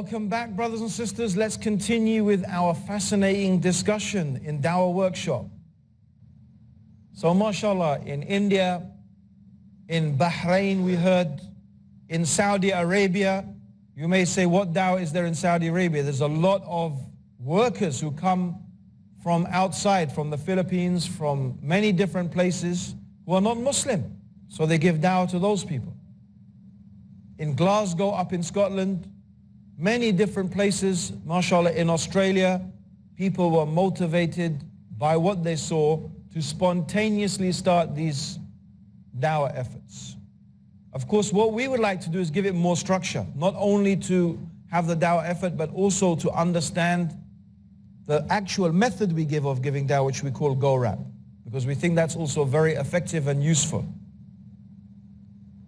Welcome back, brothers and sisters. Let's continue with our fascinating discussion in Dawah Workshop. So mashallah, in India, in Bahrain we heard, in Saudi Arabia, you may say, what dawah is there in Saudi Arabia? There's a lot of workers who come from outside, from the Philippines, from many different places who are not Muslim. So they give dawah to those people. In Glasgow, up in Scotland, many different places, mashallah, in Australia, people were motivated by what they saw to spontaneously start these dawah efforts. Of course, what we would like to do is give it more structure, not only to have the dawah effort, but also to understand the actual method we give of giving dawah, which we call go-rap, because we think that's also very effective and useful.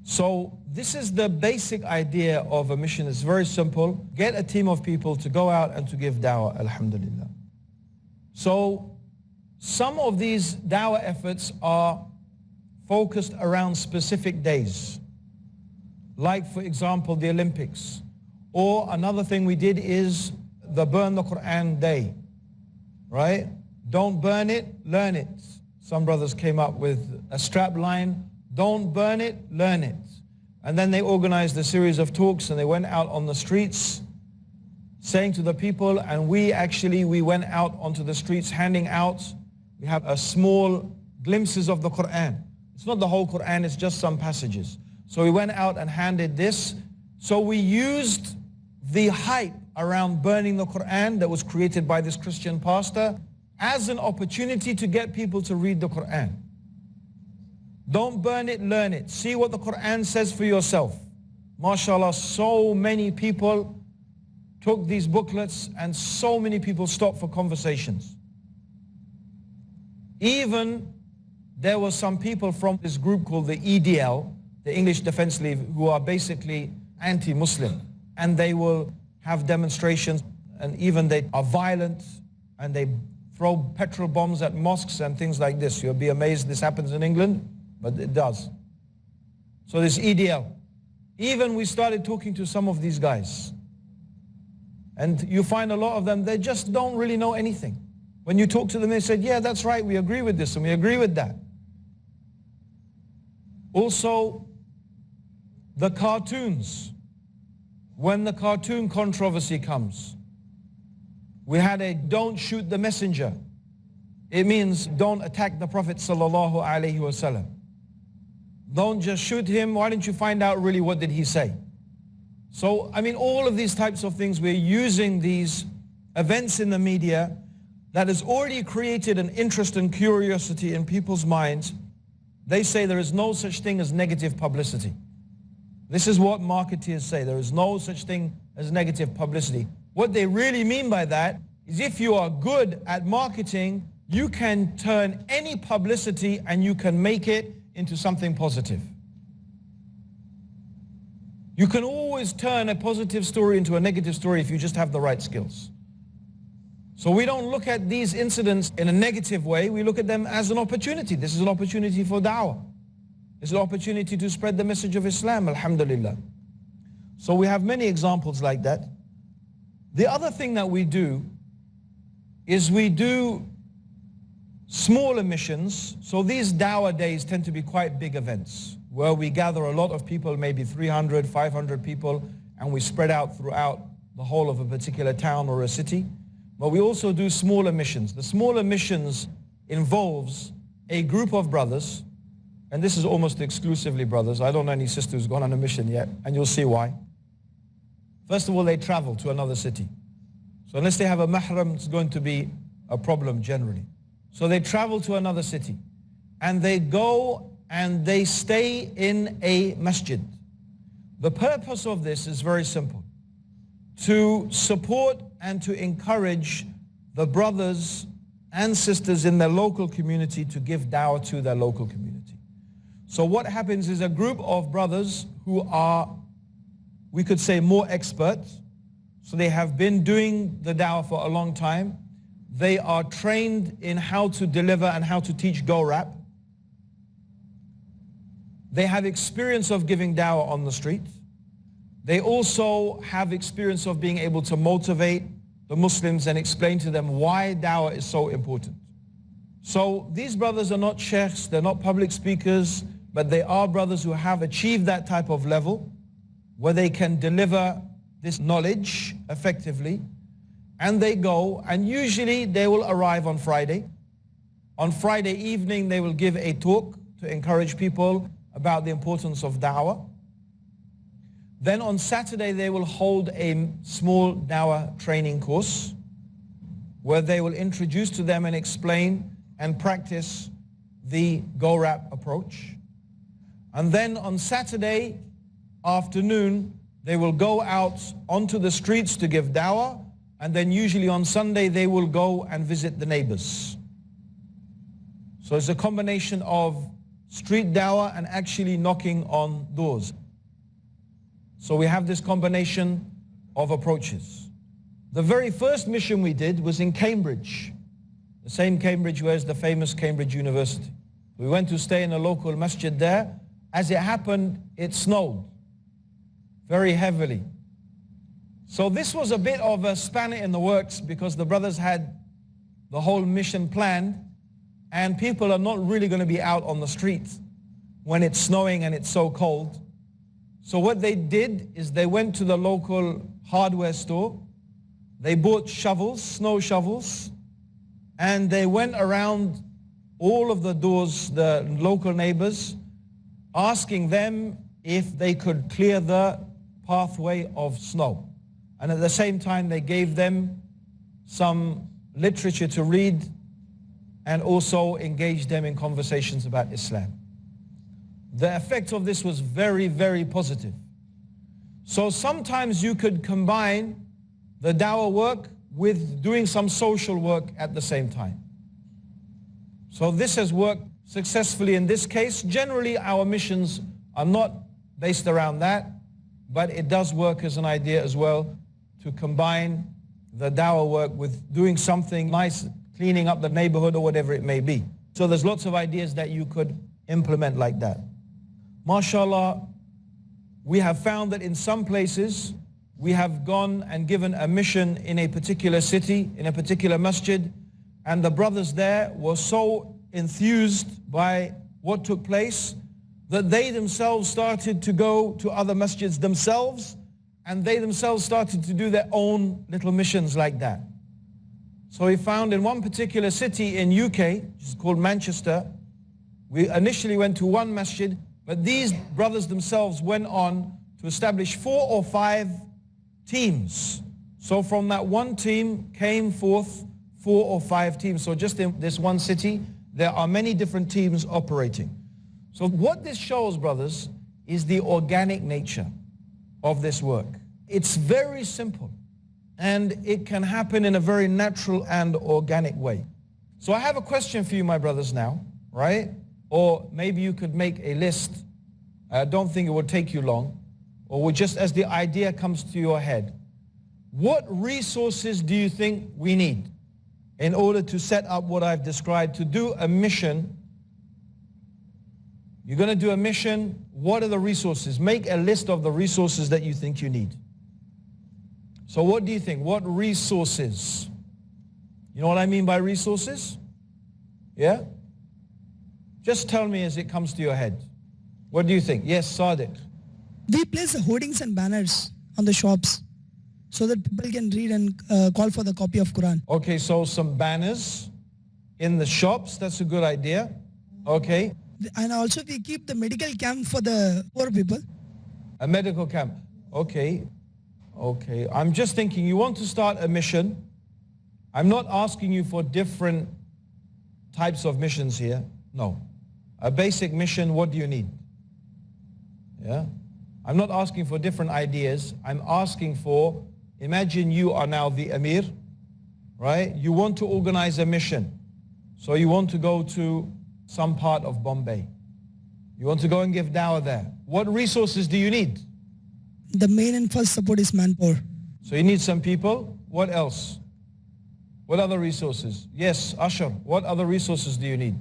So this is the basic idea of a mission. It's very simple. Get a team of people to go out and to give dawah, alhamdulillah. So some of these dawah efforts are focused around specific days, like for example the Olympics. Or another thing we did is the Burn the Quran Day, right? Don't burn it, learn it. Some brothers came up with a strap line, don't burn it, learn it. And then they organized a series of talks and they went out on the streets saying to the people, and we went out onto the streets handing out, we have a small glimpses of the Quran. It's not the whole Quran, it's just some passages. So we went out and handed this. So we used the hype around burning the Quran that was created by this Christian pastor as an opportunity to get people to read the Quran. Don't burn it, learn it. See what the Quran says for yourself. MashaAllah, so many people took these booklets and so many people stopped for conversations. Even there were some people from this group called the EDL, the English Defense League, who are basically anti-Muslim. And they will have demonstrations, and even they are violent, and they throw petrol bombs at mosques and things like this. You'll be amazed this happens in England, but it does. So this EDL. Even we started talking to some of these guys. And you find a lot of them, they just don't really know anything. When you talk to them, they said, yeah, that's right, we agree with this and we agree with that. Also, the cartoons. When the cartoon controversy comes, we had a don't shoot the messenger. It means don't attack the Prophet sallallahu alaihi wasallam. Don't just shoot him. Why don't you find out really what did he say? So, I mean, all of these types of things, we're using these events in the media that has already created an interest and curiosity in people's minds. They say there is no such thing as negative publicity. This is what marketeers say. There is no such thing as negative publicity. What they really mean by that is if you are good at marketing, you can turn any publicity and you can make it into something positive. You can always turn a positive story into a negative story if you just have the right skills. So we don't look at these incidents in a negative way, we look at them as an opportunity. This is an opportunity for da'wah. It's an opportunity to spread the message of Islam, alhamdulillah. So we have many examples like that. The other thing that we do is we do smaller missions. So these dawah days tend to be quite big events where we gather a lot of people, maybe 300, 500 people, and we spread out throughout the whole of a particular town or a city. But we also do smaller missions. The smaller missions involves a group of brothers, and this is almost exclusively brothers. I don't know any sister who's gone on a mission yet, and you'll see why. First of all, they travel to another city. So unless they have a mahram, it's going to be a problem generally. So they travel to another city, and they go and they stay in a masjid. The purpose of this is very simple: to support and to encourage the brothers and sisters in their local community to give da'wah to their local community. So what happens is a group of brothers who are, we could say, more experts. So they have been doing the da'wah for a long time. They are trained in how to deliver and how to teach go-rap. They have experience of giving da'wah on the street. They also have experience of being able to motivate the Muslims and explain to them why dawah is so important. So these brothers are not sheikhs, they're not public speakers, but they are brothers who have achieved that type of level where they can deliver this knowledge effectively. And they go, and usually they will arrive on Friday. On Friday evening, they will give a talk to encourage people about the importance of da'wah. Then on Saturday, they will hold a small da'wah training course where they will introduce to them and explain and practice the go-rap approach. And then on Saturday afternoon, they will go out onto the streets to give da'wah, and then usually on Sunday, they will go and visit the neighbors. So it's a combination of street dawah and actually knocking on doors. So we have this combination of approaches. The very first mission we did was in Cambridge, the same Cambridge where is the famous Cambridge University. We went to stay in a local masjid there. As it happened, it snowed very heavily. So this was a bit of a spanner in the works because the brothers had the whole mission planned, and people are not really going to be out on the streets when it's snowing and it's so cold. So what they did is they went to the local hardware store, they bought shovels, snow shovels, and they went around all of the doors, the local neighbors, asking them if they could clear the pathway of snow. And at the same time, they gave them some literature to read and also engaged them in conversations about Islam. The effect of this was very, very positive. So sometimes you could combine the dawah work with doing some social work at the same time. So this has worked successfully in this case. Generally, our missions are not based around that, but it does work as an idea as well to combine the dawah work with doing something nice, cleaning up the neighborhood or whatever it may be. So there's lots of ideas that you could implement like that. MashaAllah, we have found that in some places we have gone and given a mission in a particular city, in a particular masjid, and the brothers there were so enthused by what took place that they themselves started to go to other masjids themselves, and they themselves started to do their own little missions like that. So we found in one particular city in UK, which is called Manchester, we initially went to one masjid, but these brothers themselves went on to establish 4 or 5 teams. So from that one team came forth 4 or 5 teams. So just in this one city, there are many different teams operating. So what this shows, brothers, is the organic nature of this work. It's very simple, and it can happen in a very natural and organic way. So I have a question for you, my brothers, now, right? Or maybe you could make a list. I don't think it would take you long. Or just as the idea comes to your head, what resources do you think we need in order to set up what I've described, to do a mission? You're going to do a mission. What are the resources? Make a list of the resources that you think you need. So what do you think? What resources? You know what I mean by resources? Yeah? Just tell me as it comes to your head. What do you think? Yes, Sadiq. We place hoardings and banners on the shops so that people can read and call for the copy of Quran. Okay, so some banners in the shops, that's a good idea. Okay. And also we keep the medical camp for the poor people. A medical camp. Okay. Okay. I'm just thinking, you want to start a mission. I'm not asking you for different types of missions here. No. A basic mission, what do you need? Yeah? I'm not asking for different ideas. I'm asking for, imagine you are now the Amir, right? You want to organize a mission. So you want to go to some part of Bombay. You want to go and give dawah there. What resources do you need? The main and first support is manpower. So you need some people. What else? What other resources? Yes, Ashar, what other resources do you need?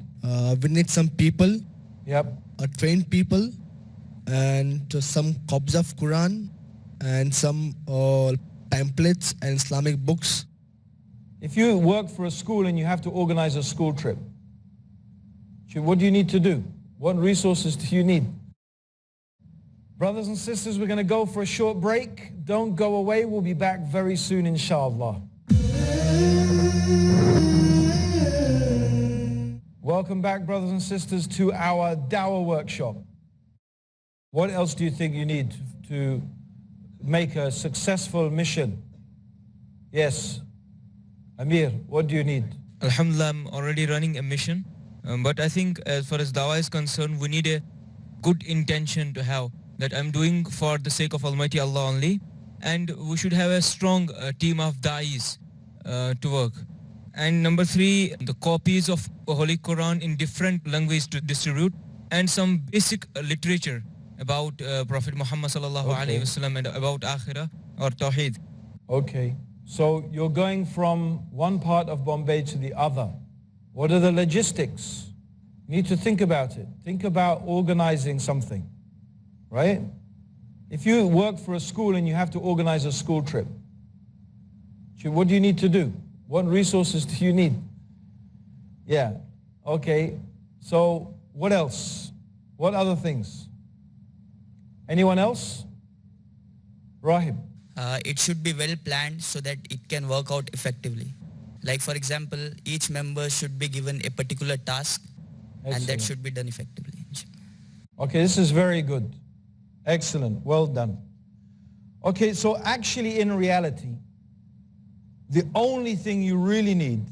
We need some people. Yep. Trained people, and some copies of Quran. and some pamphlets and Islamic books. If you work for a school and you have to organize a school trip, what do you need to do? What resources do you need? Brothers and sisters, we're going to go for a short break. Don't go away. We'll be back very soon, inshallah. Welcome back, brothers and sisters, to our Dawah workshop. What else do you think you need to make a successful mission? Yes. Amir, what do you need? Alhamdulillah, I'm already running a mission. But I think as far as dawah is concerned, we need a good intention to have that I'm doing for the sake of Almighty Allah only. And we should have a strong team of da'is to work. And number 3, the copies of Holy Quran in different languages to distribute, and some basic literature about Prophet Muhammad sallallahu alaihi wasallam and about Akhirah or Tawheed. Okay. So you're going from one part of Bombay to the other. What are the logistics? You need to think about it. Think about organizing something, right? If you work for a school and you have to organize a school trip, what do you need to do? What resources do you need? Yeah, okay. So what else? What other things? Anyone else? Rahim. It should be well planned so that it can work out effectively. Like for example, each member should be given a particular task. Excellent. And that should be done effectively. Okay, this is very good. Excellent, well done. Okay, so actually in reality, the only thing you really need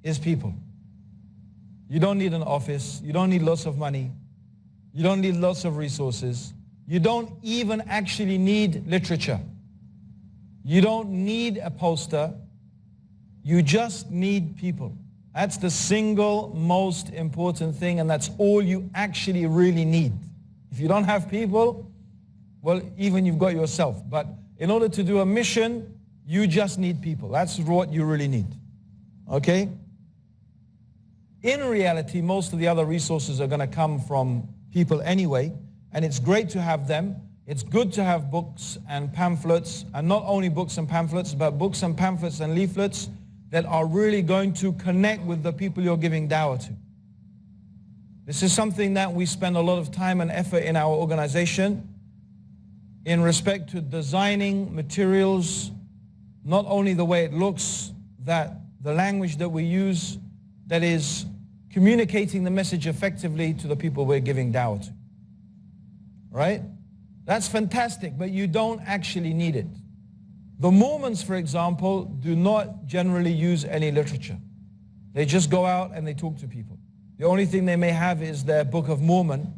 is people. You don't need an office, you don't need lots of money, you don't need lots of resources, you don't even actually need literature. You don't need a poster, you just need people. That's the single most important thing, and that's all you actually really need. If you don't have people, well, even you've got yourself. But in order to do a mission, you just need people. That's what you really need. Okay? In reality, most of the other resources are going to come from people anyway, and it's great to have them. It's good to have books and pamphlets, and not only books and pamphlets, but books and pamphlets and leaflets that are really going to connect with the people you're giving dawah to. This is something that we spend a lot of time and effort in our organization in respect to designing materials, not only the way it looks, that the language that we use that is communicating the message effectively to the people we're giving dawah to. Right? That's fantastic, but you don't actually need it. The Mormons, for example, do not generally use any literature. They just go out and they talk to people. The only thing they may have is their Book of Mormon,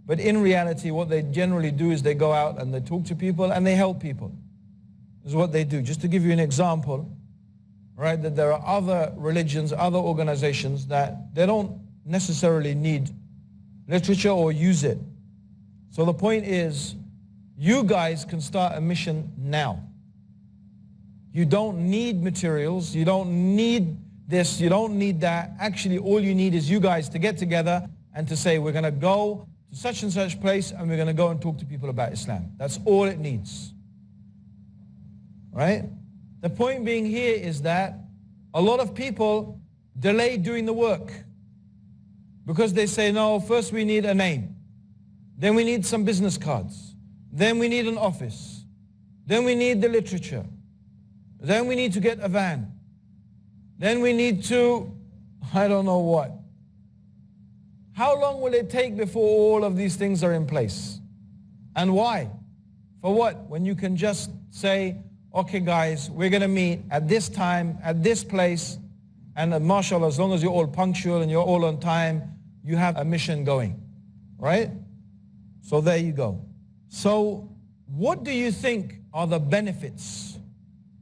but in reality what they generally do is they go out and they talk to people and they help people. This is what they do. Just to give you an example, right, that there are other religions, other organizations that they don't necessarily need literature or use it. So the point is, you guys can start a mission now. You don't need materials, you don't need this, you don't need that. Actually, all you need is you guys to get together and to say, we're going to go to such and such place and we're going to go and talk to people about Islam. That's all it needs. Right? The point being here is that a lot of people delay doing the work because they say, no, first we need a name. Then we need some business cards. Then we need an office. Then we need the literature. Then we need to get a van. Then we need to, I don't know what. How long will it take before all of these things are in place? And why? For what? When you can just say, okay guys, we're going to meet at this time, at this place, and mashallah, as long as you're all punctual and you're all on time, you have a mission going, right? So there you go. So what do you think are the benefits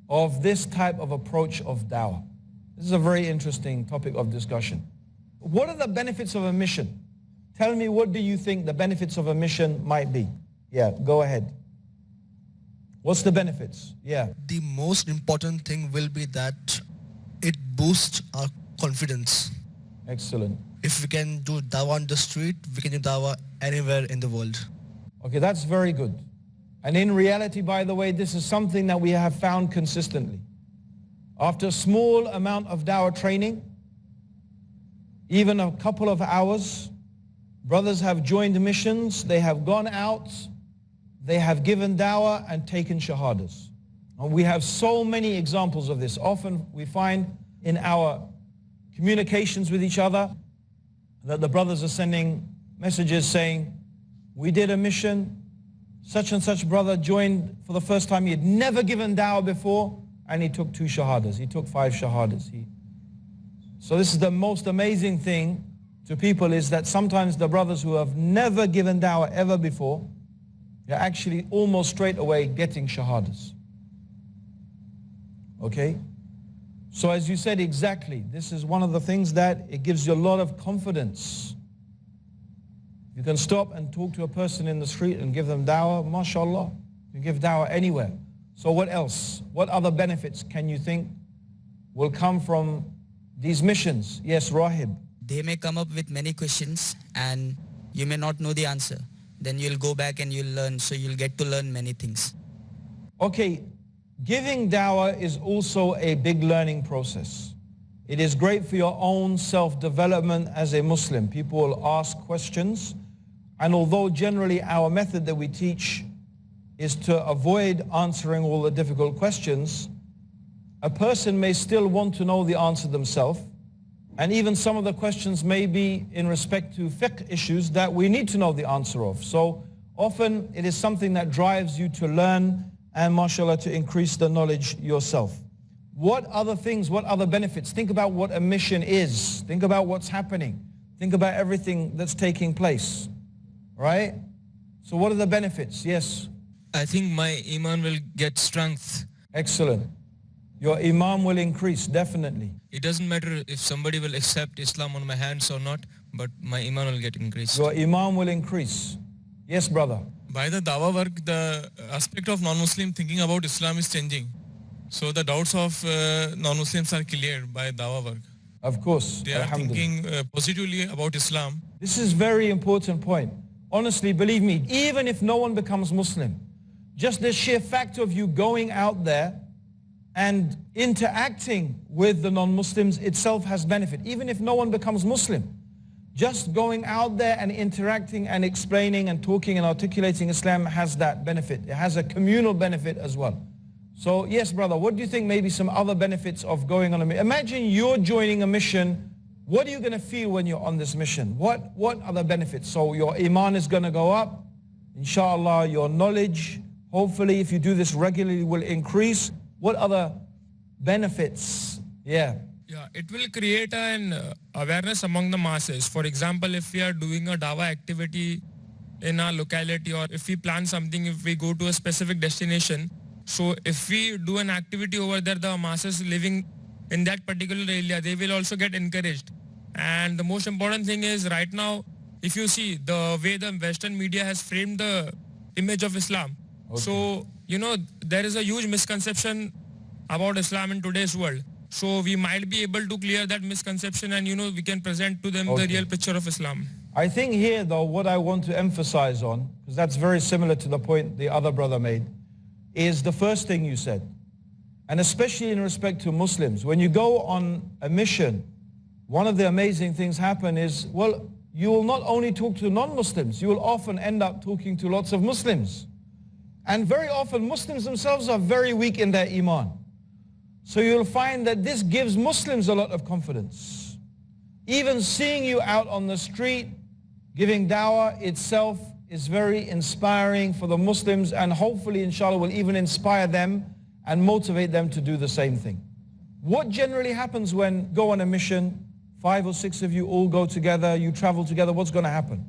of this type of approach of dawah? This is a very interesting topic of discussion. What are the benefits of a mission? Tell me, what do you think the benefits of a mission might be? Yeah, go ahead. What's the benefits? Yeah. The most important thing will be that it boosts our confidence. Excellent. If we can do dawah on the street, we can do dawah anywhere in the world. Okay, that's very good. And in reality, by the way, this is something that we have found consistently. After a small amount of dawah training, even a couple of hours, brothers have joined missions, they have gone out, they have given dawah and taken shahadas. And we have so many examples of this. Often we find in our communications with each other that the brothers are sending messages saying, we did a mission, such and such brother joined for the first time, he had never given dawah before, and he took 2 shahadas, he took 5 shahadas. So this is the most amazing thing to people, is that sometimes the brothers who have never given dawah ever before, they're actually almost straight away getting shahadas. Okay? So as you said exactly, this is one of the things that it gives you a lot of confidence. You can stop and talk to a person in the street and give them dawah, mashallah. You can give dawah anywhere. So what else? What other benefits can you think will come from these missions? Yes, Rahib. They may come up with many questions and you may not know the answer. Then you'll go back and you'll learn, so you'll get to learn many things. Okay, giving dawah is also a big learning process. It is great for your own self-development as a Muslim. People will ask questions, and although generally our method that we teach is to avoid answering all the difficult questions, a person may still want to know the answer themselves, and even some of the questions may be in respect to fiqh issues that we need to know the answer of. So often it is something that drives you to learn and, mashallah, to increase the knowledge yourself. What other things, what other benefits? Think about what a mission is. Think about what's happening. Think about everything that's taking place, right? So what are the benefits? Yes. I think my iman will get strength. Excellent. Your iman will increase, definitely. It doesn't matter if somebody will accept Islam on my hands or not, but my iman will get increased. Your iman will increase. Yes, brother. By the dawah work, the aspect of non-Muslim thinking about Islam is changing. So the doubts of non-Muslims are cleared by dawah work. Of course. They are thinking positively about Islam. This is a very important point. Honestly, believe me, even if no one becomes Muslim, just the sheer fact of you going out there and interacting with the non-Muslims itself has benefit. Even if no one becomes Muslim, just going out there and interacting and explaining and talking and articulating Islam has that benefit. It has a communal benefit as well. So yes, brother, what do you think maybe some other benefits of going on a mission? Imagine you're joining a mission. What are you going to feel when you're on this mission? What are the benefits? So your iman is going to go up. Inshallah, your knowledge, hopefully if you do this regularly, will increase. What other benefits? Yeah. Yeah, it will create an awareness among the masses. For example, if we are doing a dawah activity in our locality, or if we plan something, if we go to a specific destination, so if we do an activity over there, the masses living in that particular area, they will also get encouraged. And the most important thing is right now, if you see the way the Western media has framed the image of Islam. Okay. So, there is a huge misconception about Islam in today's world. So we might be able to clear that misconception and, we can present to them the real picture of Islam. I think here, though, what I want to emphasize on, because that's very similar to the point the other brother made, is the first thing you said. And especially in respect to Muslims, when you go on a mission, one of the amazing things happen is, well, you will not only talk to non-Muslims, you will often end up talking to lots of Muslims. And very often Muslims themselves are very weak in their iman. So you'll find that this gives Muslims a lot of confidence. Even seeing you out on the street, giving dawah itself is very inspiring for the Muslims, and hopefully, inshallah, will even inspire them and motivate them to do the same thing. What generally happens when go on a mission, 5 or 6 of you all go together, you travel together, what's going to happen?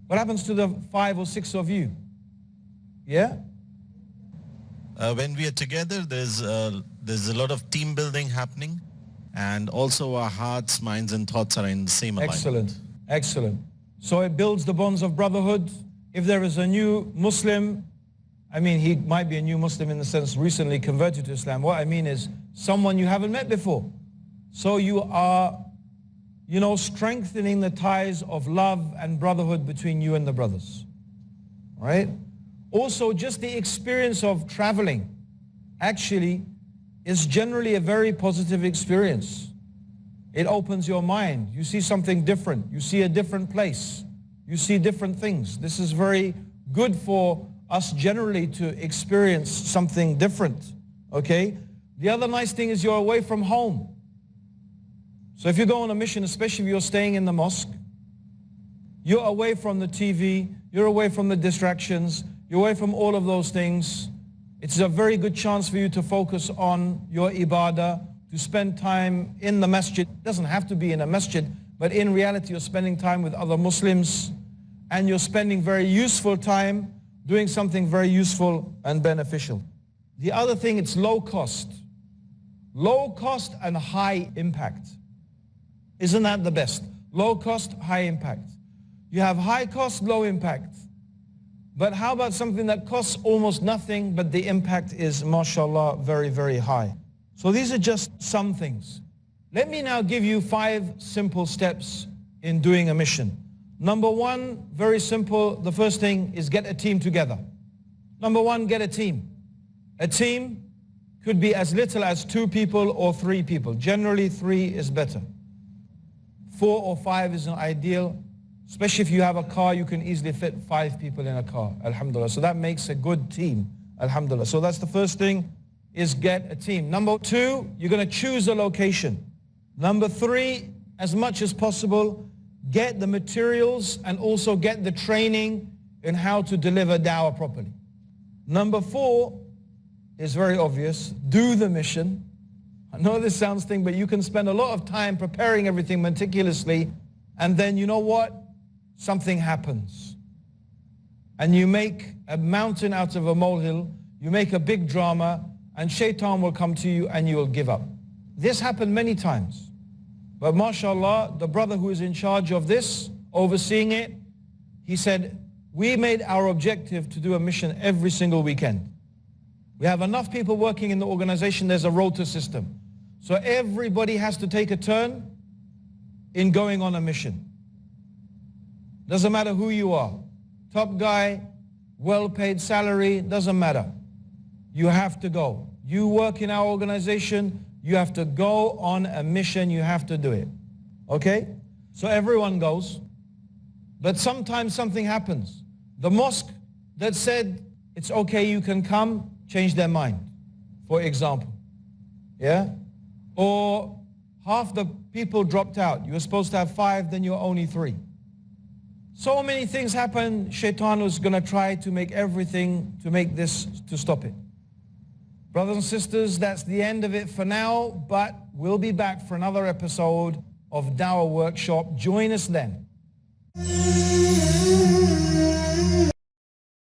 What happens to the 5 or 6 of you? Yeah? When we are together, there's a lot of team building happening, and also our hearts, minds and thoughts are in the same alignment. Excellent, excellent. So it builds the bonds of brotherhood. If there is a new Muslim, I mean, he might be a new Muslim in the sense recently converted to Islam. What I mean is someone you haven't met before. So you are, strengthening the ties of love and brotherhood between you and the brothers, right? Also, just the experience of traveling actually is generally a very positive experience. It opens your mind. You see something different. You see a different place. You see different things. This is very good for us generally to experience something different, okay? The other nice thing is you're away from home. So if you go on a mission, especially if you're staying in the mosque, you're away from the TV, you're away from the distractions, you're away from all of those things. It's a very good chance for you to focus on your ibadah, to spend time in the masjid. It doesn't have to be in a masjid, but in reality you're spending time with other Muslims and you're spending very useful time doing something very useful and beneficial. The other thing, it's low cost. Low cost and high impact. Isn't that the best? Low cost, high impact. You have high cost, low impact. But how about something that costs almost nothing, but the impact is, mashallah, very, very high? So these are just some things. Let me now give you 5 simple steps in doing a mission. Number 1, very simple. The first thing is get a team together. Number 1, get a team. A team could be as little as 2 people or 3 people. Generally, 3 is better. 4 or 5 is an ideal. Especially if you have a car, you can easily fit 5 people in a car, alhamdulillah. So that makes a good team, alhamdulillah. So that's the first thing, is get a team. Number 2, you're going to choose a location. Number 3, as much as possible, get the materials and also get the training in how to deliver da'wah properly. Number 4 is very obvious, do the mission. I know this sounds thing, but you can spend a lot of time preparing everything meticulously, and then you know what? Something happens. And you make a mountain out of a molehill, you make a big drama, and shaitan will come to you and you will give up. This happened many times. But mashallah, the brother who is in charge of this, overseeing it, he said, we made our objective to do a mission every single weekend. We have enough people working in the organization, there's a rota system. So everybody has to take a turn in going on a mission. Doesn't matter who you are. Top guy, well-paid salary, doesn't matter. You have to go. You work in our organization, you have to go on a mission, you have to do it. Okay? So everyone goes. But sometimes something happens. The mosque that said, it's okay, you can come, change their mind, for example. Yeah? Or half the people dropped out. You were supposed to have 5, then you're only 3. So many things happen. Shaitan was going to try to make everything to make this, to stop it. Brothers and sisters, that's the end of it for now, but we'll be back for another episode of Dawah Workshop. Join us then.